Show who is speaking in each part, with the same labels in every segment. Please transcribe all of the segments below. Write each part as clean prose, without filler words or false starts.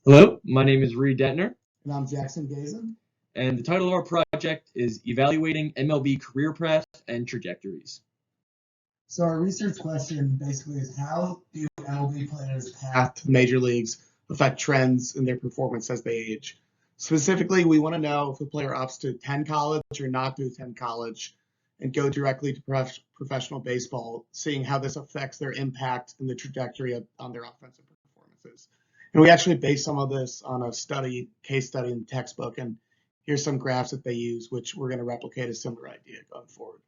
Speaker 1: Hello, my name is Reid Dentner,
Speaker 2: And I'm Jackson Gazin.
Speaker 1: and the title of our project is Evaluating MLB Career Path and Trajectories.
Speaker 2: So our research question basically is, how do MLB players' path to major leagues affect trends in their performance as they age? Specifically, we want to know if a player opts to attend college or not to attend college and go directly to professional baseball, seeing how this affects their impact and the trajectory on their offensive performances. And we actually based some of this on a case study in the textbook, and here's some graphs that they use, which we're going to replicate a similar idea going forward.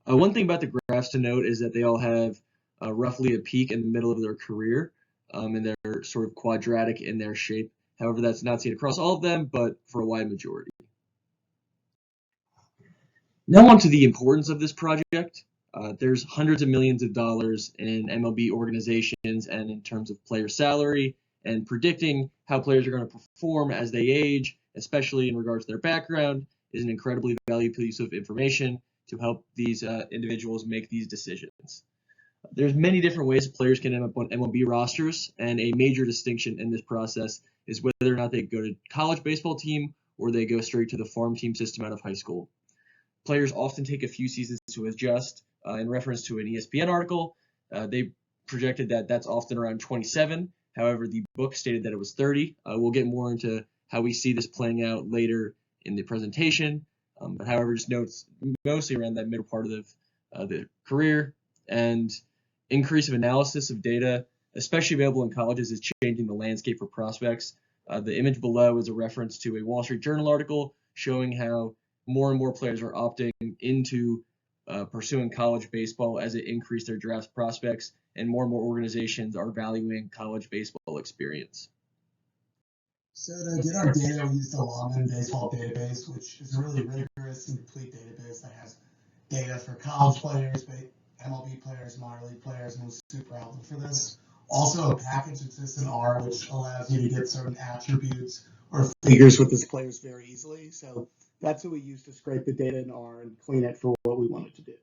Speaker 1: One thing about the graphs to note is that they all have roughly a peak in the middle of their career, and they're sort of quadratic in their shape. However, that's not seen across all of them, but for a wide majority. Now on to the importance of this project. There's hundreds of millions of dollars in MLB organizations and in terms of player salary, and predicting how players are going to perform as they age, especially in regards to their background, is an incredibly valuable piece of information to help these individuals make these decisions. There's many different ways players can end up on MLB rosters, and a major distinction in this process is whether or not they go to college baseball team or they go straight to the farm team system out of high school. Players often take a few seasons to adjust. In reference to an ESPN article, they projected that that's often around 27. However, the book stated that it was 30. We'll get more into how we see this playing out later in the presentation. But however, just notes mostly around that middle part of the career, and increase of analysis of data, especially available in colleges, is changing the landscape for prospects. The image below is a reference to a Wall Street Journal article showing how more and more players are opting into pursuing college baseball as it increased their draft prospects, and more organizations are valuing college baseball experience.
Speaker 2: So to get our data, we used the Lawman Baseball Database, which is a really rigorous and complete database that has data for college players, MLB players, minor league players, and was super helpful for this. Also, a package exists in R, which allows you to get certain attributes or figures with this players very easily. So that's what we use to scrape the data in R and clean it for what we wanted to do.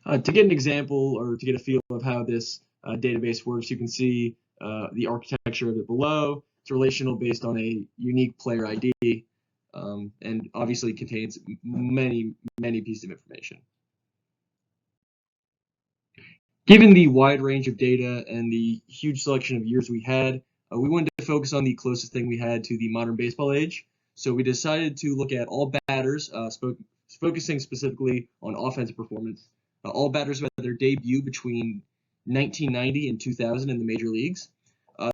Speaker 1: To get an example or to get a feel of how this database works, you can see the architecture of it below. It's relational based on a unique player ID, and obviously contains many pieces of information. Given the wide range of data and the huge selection of years we had, we wanted to focus on the closest thing we had to the modern baseball age. So we decided to look at all batters, focusing specifically on offensive performance. All batters had their debut between 1990 and 2000 in the major leagues.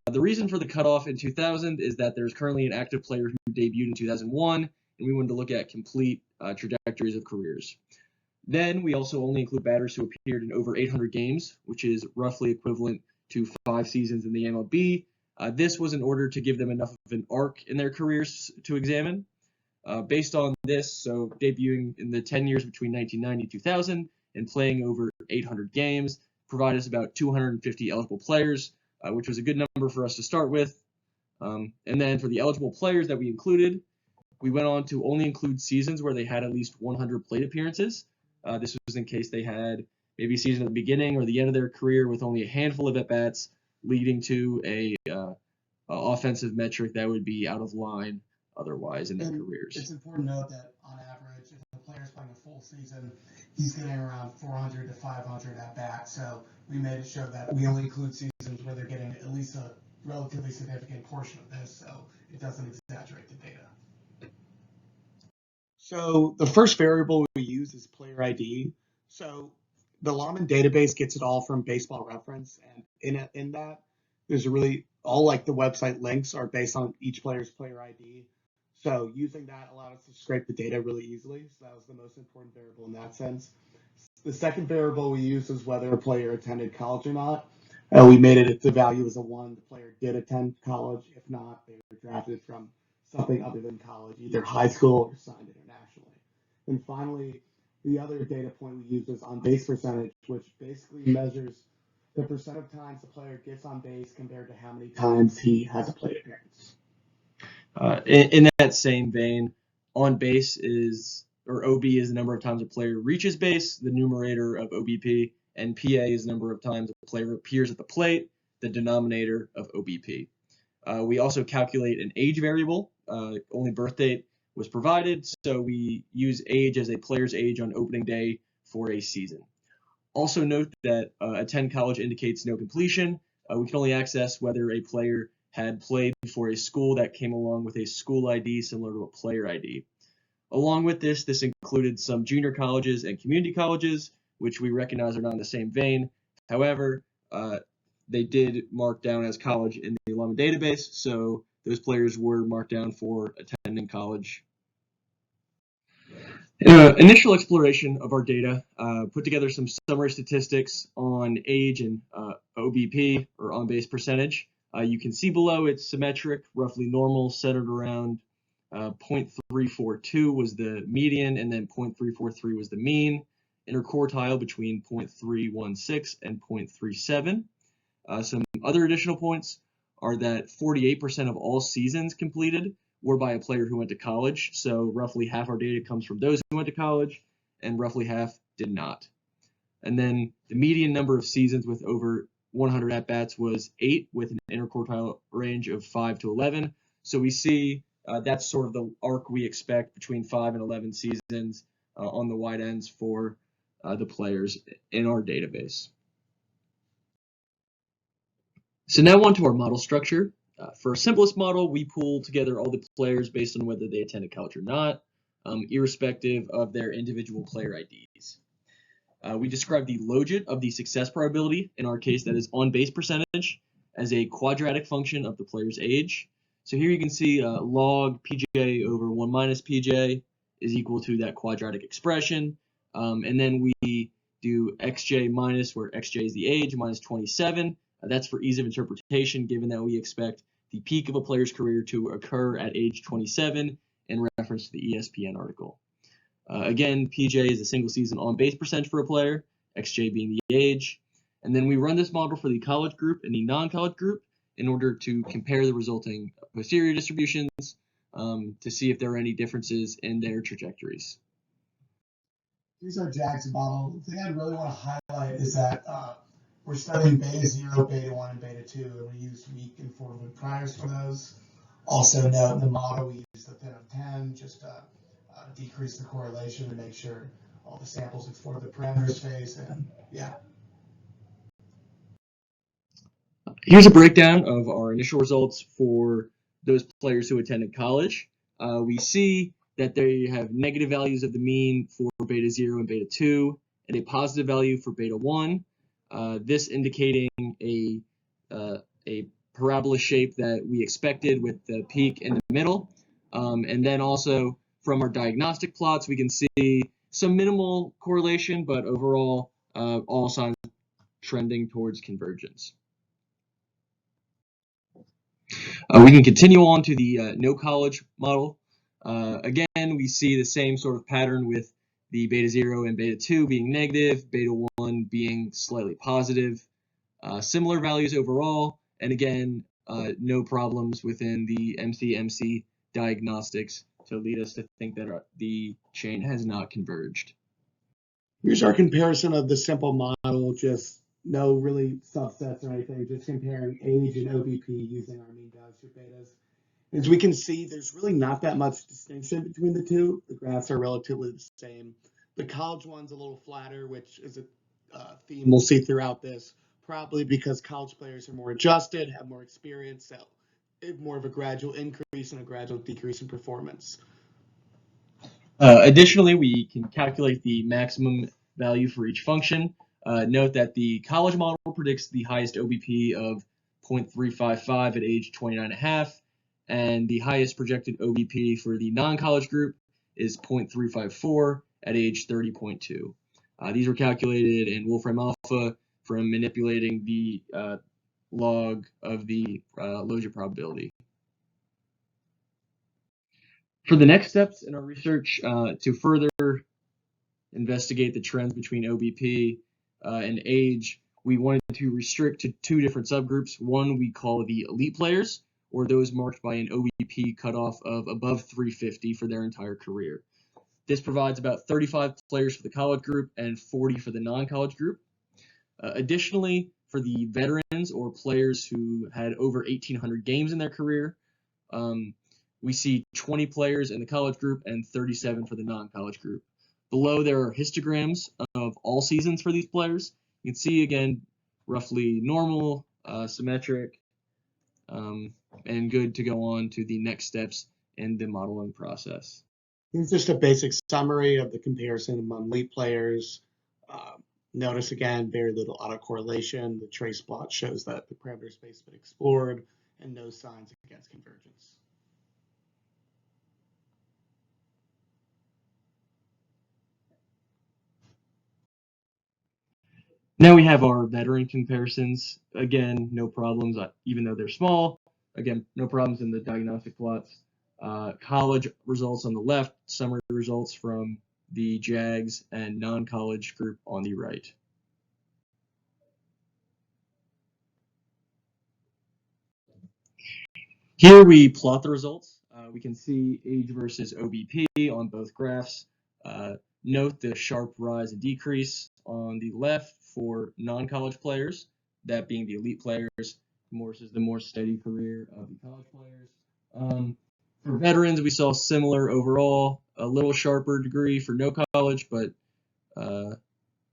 Speaker 1: The reason for the cutoff in 2000 is that there's currently an active player who debuted in 2001, and we wanted to look at complete trajectories of careers. Then we also only include batters who appeared in over 800 games, which is roughly equivalent to 5 seasons in the MLB. This was in order to give them enough of an arc in their careers to examine. Based on this, so debuting in the 10 years between 1990 and 2000 and playing over 800 games provided us about 250 eligible players, which was a good number for us to start with. And then for the eligible players that we included, we went on to only include seasons where they had at least 100 plate appearances. This was in case they had maybe a season at the beginning or the end of their career with only a handful of at-bats, leading to a offensive metric that would be out of line otherwise in their careers.
Speaker 2: It's important to note that on average, if a player is playing a full season, he's getting around 400 to 500 at-bats. So we made it show that we only include seasons where they're getting at least a relatively significant portion of this, so it doesn't exaggerate the data. So the first variable we use is player ID. So the Lawman database gets it all from Baseball Reference, and in that, there's all like the website links are based on each player's player ID. So using that allowed us to scrape the data really easily. So that was the most important variable in that sense. The second variable we used is whether a player attended college or not. We made it the value as a 1. The player did attend college. If not, they were drafted from something other than college, either high school or signed internationally. And finally, the other data point we use is on base percentage, which basically measures the percent of times the player gets on base compared to how many times he has a plate appearance.
Speaker 1: In that same vein, on base or OB is the number of times a player reaches base, the numerator of OBP, and PA is the number of times a player appears at the plate, the denominator of OBP. We also calculate an age variable. Only birth date was provided, so we use age as a player's age on opening day for a season. Also note that attend college indicates no completion. We can only access whether a player had played for a school that came along with a school ID similar to a player ID. Along with this included some junior colleges and community colleges, which we recognize are not in the same vein. However, they did mark down as college in the alumni database, so those players were marked down for attending college. Initial exploration of our data put together some summary statistics on age and OBP, or on-base percentage. You can see below it's symmetric, roughly normal, centered around 0.342 was the median, and then 0.343 was the mean. Interquartile between 0.316 and 0.37. Some other additional points are that 48% of all seasons completed were by a player who went to college. So roughly half our data comes from those who went to college, and roughly half did not. And then the median number of seasons with over 100 at-bats was 8, with an interquartile range of 5 to 11. So we see that's sort of the arc we expect between 5 and 11 seasons on the wide ends for the players in our database. So now on to our model structure. For our simplest model, we pull together all the players based on whether they attended college or not, irrespective of their individual player IDs. We describe the logit of the success probability, in our case that is on-base percentage, as a quadratic function of the player's age. So here you can see log PJ over 1 minus PJ is equal to that quadratic expression. And then we do xj minus, where xj is the age, minus 27. That's for ease of interpretation, given that we expect the peak of a player's career to occur at age 27 in reference to the ESPN article. Again, PJ is a single season on-base percentage for a player, xj being the age. And then we run this model for the college group and the non-college group in order to compare the resulting posterior distributions to see if there are any differences in their trajectories.
Speaker 2: Here's our JAGS model. The thing I really want to highlight is that we're studying beta 0, beta 1, and beta 2, and we use weak and forward priors for those. Also note in the model we use the thin of 10, just to decrease the correlation to make sure all the samples explore the parameter space, and yeah.
Speaker 1: Here's a breakdown of our initial results for those players who attended college. We see that they have negative values of the mean for beta 0 and beta 2, and a positive value for beta 1. This indicating a parabola shape that we expected with the peak in the middle. And then also from our diagnostic plots, we can see some minimal correlation, but overall all signs trending towards convergence. We can continue on to the no college model. Again, we see the same sort of pattern with the beta 0 and beta 2 being negative, beta 1 being slightly positive. Similar values overall, and again, no problems within the MC diagnostics to lead us to think that the chain has not converged.
Speaker 2: Here's our comparison of the simple model, just no really subsets or anything, just comparing age and OBP using our mean values for betas. As we can see, there's really not that much distinction between the two. The graphs are relatively the same. The college one's a little flatter, which is a theme we'll see throughout this, probably because college players are more adjusted, have more experience, so more of a gradual increase and a gradual decrease in performance.
Speaker 1: Additionally, we can calculate the maximum value for each function. Note that the college model predicts the highest OBP of 0.355 at age 29.5, and the highest projected OBP for the non-college group is 0.354 at age 30.2. These were calculated in Wolfram alpha from manipulating the log of the logit probability. For the next steps in our research, to further investigate the trends between OBP and age, we wanted to restrict to 2 different subgroups. One we call the elite players, or those marked by an OBP cutoff of above 350 for their entire career. This provides about 35 players for the college group and 40 for the non-college group. Additionally, For the veterans or players who had over 1,800 games in their career, we see 20 players in the college group and 37 for the non-college group. Below, there are histograms of all seasons for these players. You can see, again, roughly normal, symmetric, and good to go on to the next steps in the modeling process.
Speaker 2: Here's just a basic summary of the comparison among elite players. Notice again, very little autocorrelation. The trace plot shows that the parameter space has been explored and no signs against convergence.
Speaker 1: Now we have our veteran comparisons. Again, no problems, even though they're small. Again, no problems in the diagnostic plots. College results on the left, summary results from the JAGS and non-college group on the right. Here we plot the results. We can see age versus OBP on both graphs. Note the sharp rise and decrease on the left for non-college players, that being the elite players, versus the more steady career of the college players. For veterans, we saw similar overall, a little sharper degree for no college, but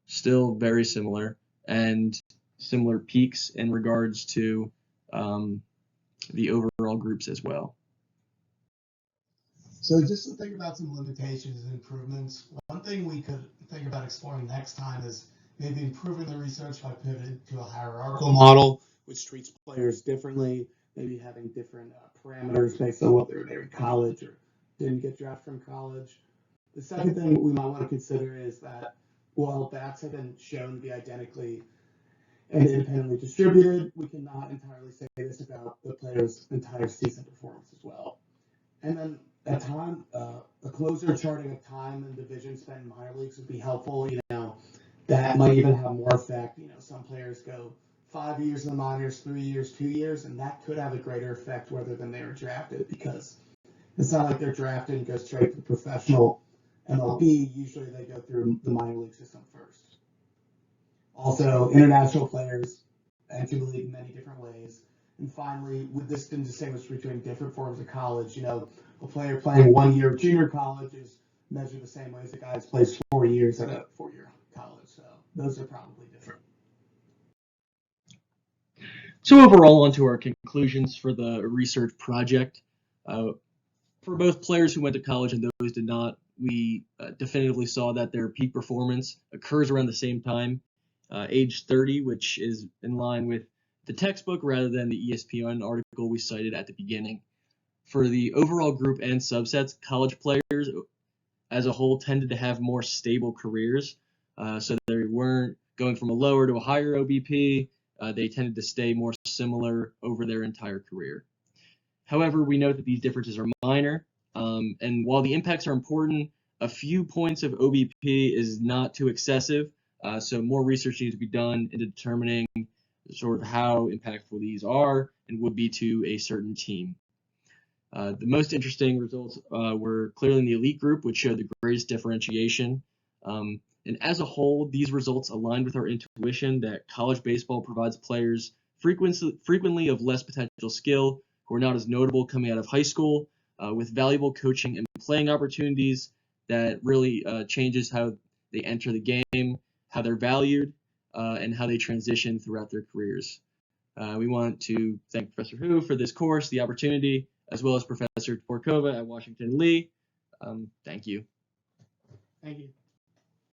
Speaker 1: still very similar, and similar peaks in regards to the overall groups as well.
Speaker 2: So just to think about some limitations and improvements, one thing we could think about exploring next time is maybe improving the research by pivoting to a hierarchical model, which treats players differently, maybe having different parameters based on whether they're in college or didn't get drafted from college. The second thing we might want to consider is that while bats have been shown to be identically and independently distributed, we cannot entirely say this about the player's entire season performance as well. And then at time, a closer charting of time and division spent in minor leagues would be helpful. That might even have more effect. Some players go 5 years in the minors, 3 years, 2 years, and that could have a greater effect rather than they were drafted, because it's not like they're drafted and go straight to the professional MLB. Usually they go through the minor league system first. Also, international players enter the league in many different ways. And finally, with this been distinguished between different forms of college, a player playing 1 year of junior college is measured the same way as a guy who plays 4 years at a 4-year college. So those are probably different.
Speaker 1: So overall, onto our conclusions for the research project. For both players who went to college and those did not, we definitively saw that their peak performance occurs around the same time, age 30, which is in line with the textbook rather than the ESPN article we cited at the beginning. For the overall group and subsets, college players as a whole tended to have more stable careers, so they weren't going from a lower to a higher OBP. They tended to stay more similar over their entire career. However, we note that these differences are minor, and while the impacts are important, a few points of OBP is not too excessive, so more research needs to be done in determining sort of how impactful these are and would be to a certain team. The most interesting results were clearly in the elite group, which showed the greatest differentiation. And as a whole, these results aligned with our intuition that college baseball provides players frequently of less potential skill who are not as notable coming out of high school, with valuable coaching and playing opportunities that really changes how they enter the game, how they're valued, and how they transition throughout their careers. We want to thank Professor Hu for this course, the opportunity, as well as Professor Tvorkova at Washington Lee. Thank you.
Speaker 2: Thank you.